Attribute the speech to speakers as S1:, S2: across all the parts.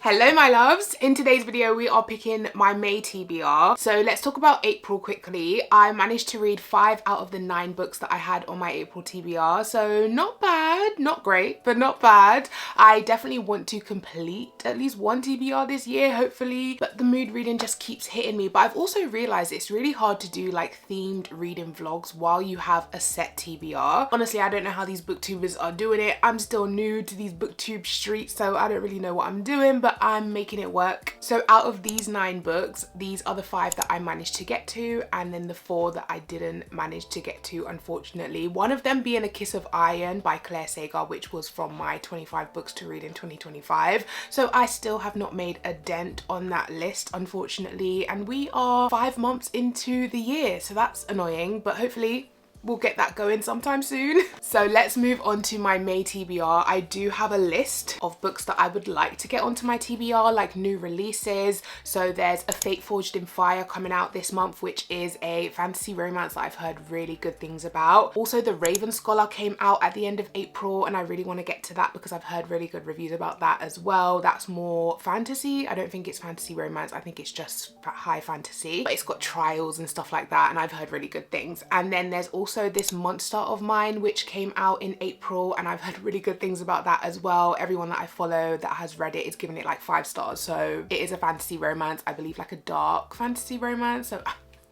S1: Hello my loves, in today's video we are picking my May TBR. So let's talk about April quickly. I managed to read 5 out of the 9 books that I had on my April TBR, so not bad, not great, but not bad. I definitely want to complete at least one TBR this year, hopefully, but the mood reading just keeps hitting me. But I've also realized it's really hard to do like themed reading vlogs while you have a set TBR. Honestly, I don't know how these booktubers are doing it. I'm still new to these booktube streets, so I don't really know what I'm doing, but I'm making it work. So out of these 9 books, these are the 5 that I managed to get to, and then the 4 that I didn't manage to get to, unfortunately. One of them being A Kiss of Iron by Claire Sagar, which was from my 25 books to read in 2025. So I still have not made a dent on that list, unfortunately, and we are 5 months into the year, so that's annoying, but hopefully we'll get that going sometime soon. So let's move on to my May TBR. I do have a list of books that I would like to get onto my TBR, like new releases. So there's A Fate Forged in Fire coming out this month, which is a fantasy romance that I've heard really good things about. Also, The Raven Scholar came out at the end of April, and I really want to get to that because I've heard really good reviews about that as well. That's more fantasy. I don't think it's fantasy romance. I think it's just high fantasy, but it's got trials and stuff like that, and I've heard really good things. And then there's also This Monster of Mine, which came out in April, and I've heard really good things about that as well. Everyone that I follow that has read it is giving it like 5 stars. So it is a fantasy romance, I believe, like a dark fantasy romance. So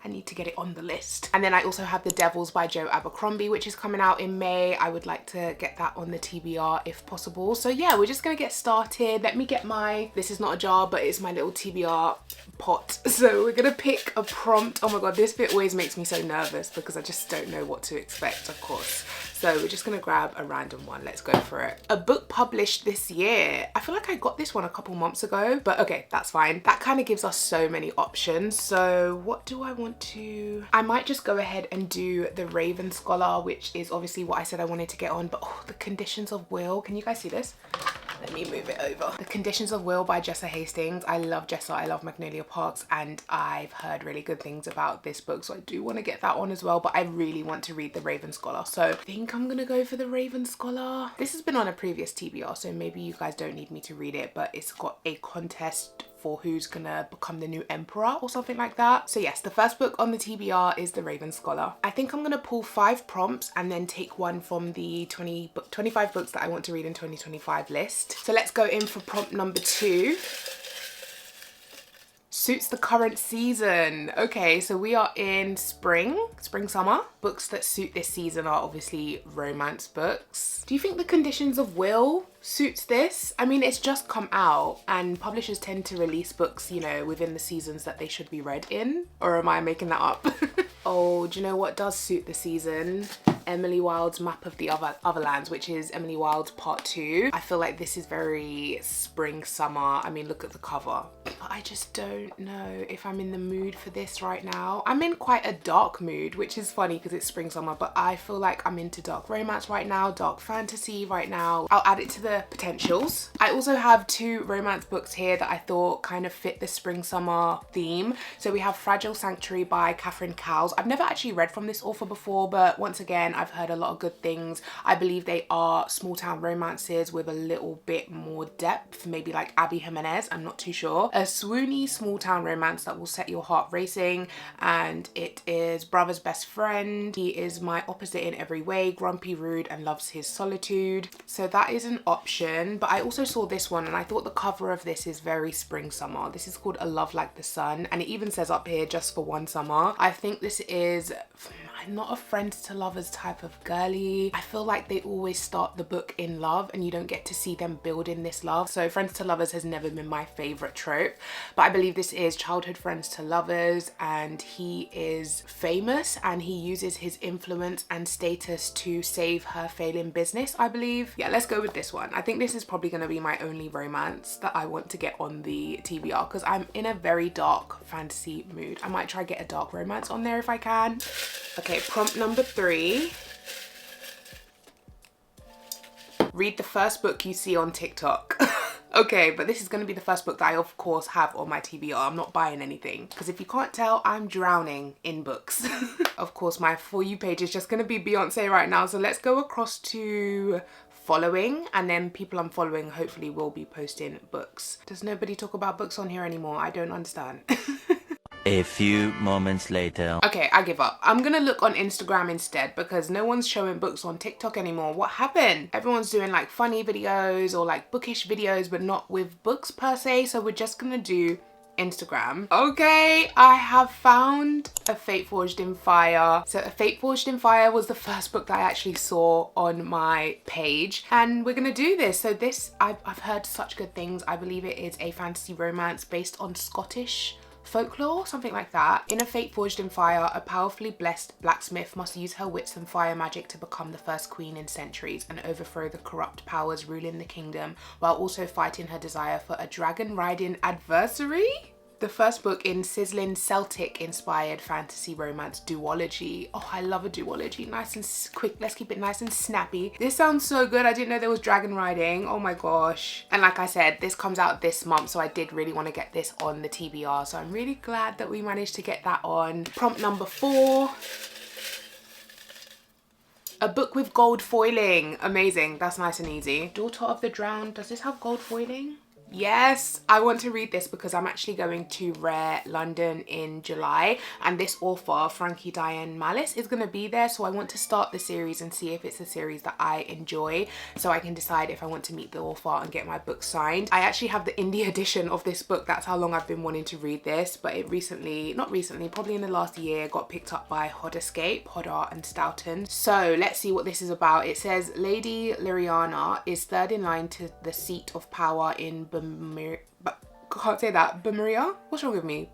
S1: I need to get it on the list. And then I also have The Devils by Joe Abercrombie, which is coming out in May. I would like to get that on the TBR if possible. So yeah, we're just gonna get started. Let me get my, this is not a jar, but it's my little TBR pot. So we're gonna pick a prompt. Oh my God, this bit always makes me so nervous because I just don't know what to expect, of course. So we're just gonna grab a random one. Let's go for it. A book published this year. I feel like I got this one a couple months ago, but okay, that's fine. That kind of gives us so many options. So what do I want to, I might just go ahead and do The Raven Scholar, which is obviously what I said I wanted to get on, but oh, The Conditions of Will. Can you guys see this? Let me move it over. The Conditions of Will by Jessa Hastings. I love Jessa, I love Magnolia Parks, and I've heard really good things about this book, so I do want to get that on as well, but I really want to read The Raven Scholar, so I think I'm gonna go for The Raven Scholar. This has been on a previous TBR, so maybe you guys don't need me to read it, but it's got a contest for who's gonna become the new emperor or something like that. So yes, the first book on the TBR is The Raven Scholar. I think I'm gonna pull 5 prompts and then take one from the 25 books that I want to read in 2025 list. So let's go in for prompt number 2. Suits the current season. Okay, so we are in spring, summer. Books that suit this season are obviously romance books. Do you think The Conditions of Will suits this? I mean, it's just come out and publishers tend to release books, you know, within the seasons that they should be read in. Or am I making that up? Oh, do you know what does suit the season? Emily Wilde's Map of the Otherlands, which is Emily Wilde's part 2. I feel like this is very spring, summer. I mean, look at the cover. But I just don't know if I'm in the mood for this right now. I'm in quite a dark mood, which is funny because it's spring, summer, but I feel like I'm into dark romance right now, dark fantasy right now. I'll add it to the potentials. I also have 2 romance books here that I thought kind of fit the spring, summer theme. So we have Fragile Sanctuary by Catherine Cowles. I've never actually read from this author before, but once again, I've heard a lot of good things. I believe they are small town romances with a little bit more depth, maybe like Abby Jimenez, I'm not too sure. A swoony small town romance that will set your heart racing, and it is brother's best friend. He is my opposite in every way, grumpy, rude, and loves his solitude. So that is an option, but I also saw this one and I thought the cover of this is very spring, summer. This is called A Love Like the Sun, and it even says up here, just for one summer. I think this is, I'm not a friends to lovers type of girly. I feel like they always start the book in love and you don't get to see them building this love. So friends to lovers has never been my favorite trope, but I believe this is childhood friends to lovers, and he is famous and he uses his influence and status to save her failing business, I believe. Yeah, let's go with this one. I think this is probably going to be my only romance that I want to get on the TBR because I'm in a very dark fantasy mood. I might try get a dark romance on there if I can. Okay, prompt number 3. Read the first book you see on TikTok. Okay, but this is going to be the first book that I of course have on my TBR. I'm not buying anything because if you can't tell, I'm drowning in books. Of course, my For You page is just going to be Beyonce right now. So let's go across to following, and then people I'm following hopefully will be posting books. Does nobody talk about books on here anymore? I don't understand.
S2: A few moments later.
S1: Okay, I give up. I'm gonna look on Instagram instead because no one's showing books on TikTok anymore. What happened? Everyone's doing like funny videos or like bookish videos, but not with books per se. So we're just gonna do Instagram. Okay, I have found A Fate Forged in Fire. So A Fate Forged in Fire was the first book that I actually saw on my page, and we're gonna do this. So this, I've heard such good things. I believe it is a fantasy romance based on Scottish folklore, something like that. In A Fate Forged in Fire, a powerfully blessed blacksmith must use her wits and fire magic to become the first queen in centuries and overthrow the corrupt powers ruling the kingdom, while also fighting her desire for a dragon-riding adversary. The first book in sizzling Celtic-inspired fantasy romance duology. Oh, I love a duology. Nice and quick. Let's keep it nice and snappy. This sounds so good. I didn't know there was dragon riding. Oh my gosh. And like I said, this comes out this month, so I did really want to get this on the TBR. So I'm really glad that we managed to get that on. Prompt number 4. A book with gold foiling. Amazing. That's nice and easy. Daughter of the Drowned. Does this have gold foiling? Yes, I want to read this because I'm actually going to Rare London in July, and this author, Frankie Diane Malice, is going to be there. So I want to start the series and see if it's a series that I enjoy, so I can decide if I want to meet the author and get my book signed. I actually have the indie edition of this book. That's how long I've been wanting to read this, but it recently, not recently, probably in the last year, got picked up by Hodder and Stoughton. So let's see what this is about. It says Lady Liriana is third in line to the seat of power in can't say that. Bamaria? What's wrong with me?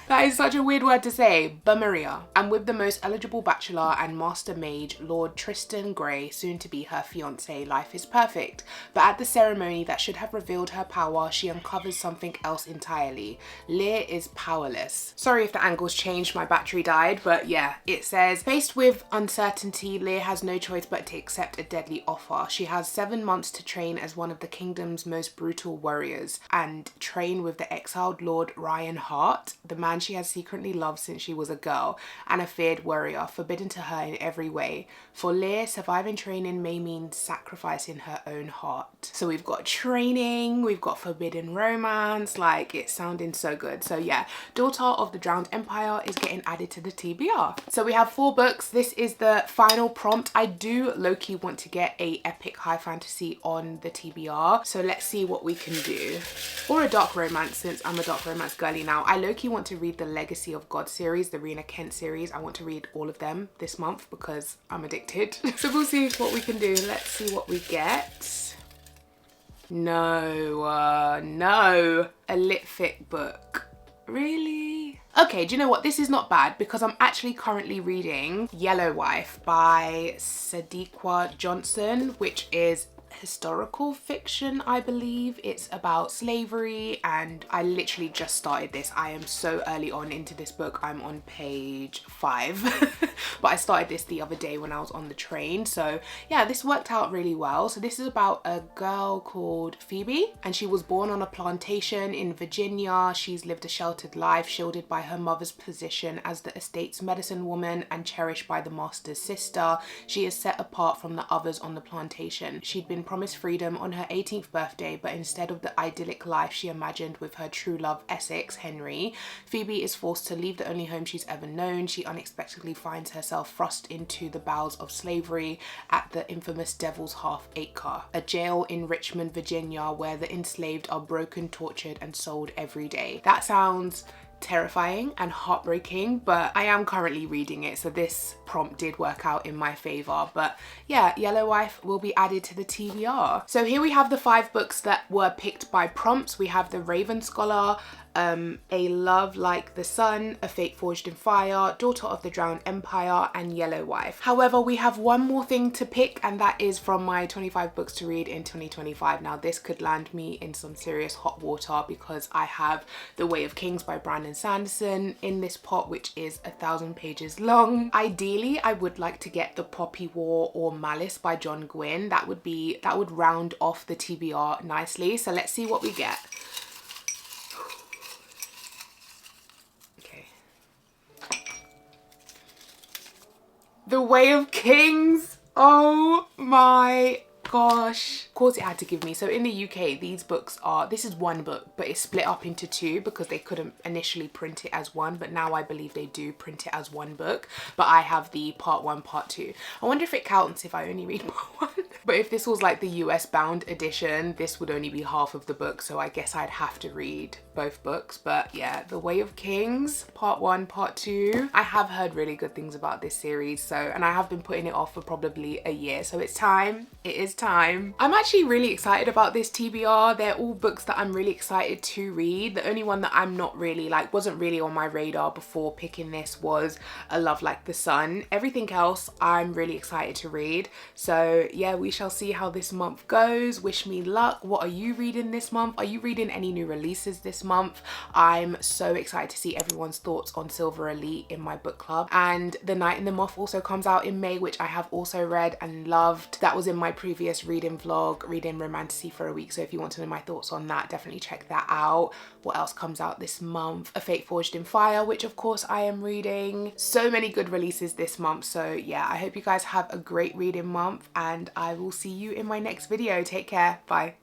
S1: That is such a weird word to say. Bamaria. And with the most eligible bachelor and master mage, Lord Tristan Grey, soon to be her fiance, life is perfect. But at the ceremony that should have revealed her power, she uncovers something else entirely. Lear is powerless. Sorry if the angles changed, my battery died, but yeah, it says, faced with uncertainty, Lear has no choice but to accept a deadly offer. She has 7 months to train as one of the kingdom's most brutal warriors and train with the exiled Lord Ryan Hart, the man she has secretly loved since she was a girl, and a feared warrior, forbidden to her in every way. For Lear, surviving training may mean sacrificing her own heart. So we've got training, we've got forbidden romance, like it's sounding so good. So yeah, Daughter of the Drowned Empire is getting added to the TBR. So we have 4 books. This is the final prompt. I do low-key want to get a epic high fantasy on the TBR. So let's see what we can do. Or a dark romance, since I'm a dark romance girly now. I low-key want to read the Legacy of God series, the Rena Kent series. I want to read all of them this month because I'm addicted. So we'll see what we can do. Let's see what we get. No, no. A lit fic book. Really? Okay, do you know what? This is not bad because I'm actually currently reading Yellow Wife by Sadiqa Johnson, which is historical fiction, I believe. It's about slavery, and I literally just started this. I am so early on into this book. I'm on page 5 but I started this the other day when I was on the train. So yeah, this worked out really well. So this is about a girl called Phoebe, and she was born on a plantation in Virginia. She's lived a sheltered life, shielded by her mother's position as the estate's medicine woman and cherished by the master's sister. She is set apart from the others on the plantation. She'd been promised freedom on her 18th birthday, but instead of the idyllic life she imagined with her true love Essex, Henry, Phoebe is forced to leave the only home she's ever known. She unexpectedly finds herself thrust into the bowels of slavery at the infamous Devil's Half Acre, a jail in Richmond, Virginia, where the enslaved are broken, tortured, and sold every day. That sounds terrifying and heartbreaking, but I am currently reading it, so this prompt did work out in my favor. But yeah, Yellow Wife will be added to the TBR. So here we have the 5 books that were picked by prompts. We have The Raven Scholar, A Love Like the Sun, A Fate Forged in Fire, Daughter of the Drowned Empire, and Yellow Wife. However, we have one more thing to pick, and that is from my 25 books to read in 2025. Now this could land me in some serious hot water because I have The Way of Kings by Brandon Sanderson in this pot, which is 1,000 pages long. Ideally, I would like to get The Poppy War or Malice by John Gwynne. That would round off the TBR nicely. So let's see what we get. The Way of Kings. Oh my gosh. Of course it had to give me. So in the UK, these books are, this is one book, but it's split up into two because they couldn't initially print it as one, but now I believe they do print it as one book. But I have the part 1, part 2. I wonder if it counts if I only read part 1. But if this was like the US bound edition, this would only be half of the book, so I guess I'd have to read both books. But yeah, The Way of Kings, part 1, part 2. I have heard really good things about this series, so, and I have been putting it off for probably a year, so it's time. It is time. I'm actually really excited about this TBR. They're all books that I'm really excited to read. The only one that I'm not really like, wasn't really on my radar before picking this was A Love Like the Sun. Everything else I'm really excited to read. So yeah, we shall see how this month goes. Wish me luck. What are you reading this month? Are you reading any new releases this month? I'm so excited to see everyone's thoughts on Silver Elite in my book club. And The Night and the Moth also comes out in May, which I have also read and loved. That was in my previous reading vlog, Reading Romantasy for a Week. So if you want to know my thoughts on that, definitely check that out. What else comes out this month? A Fate Forged in Fire, which of course I am reading. So many good releases this month. So yeah, I hope you guys have a great reading month and I will see you in my next video. Take care. Bye.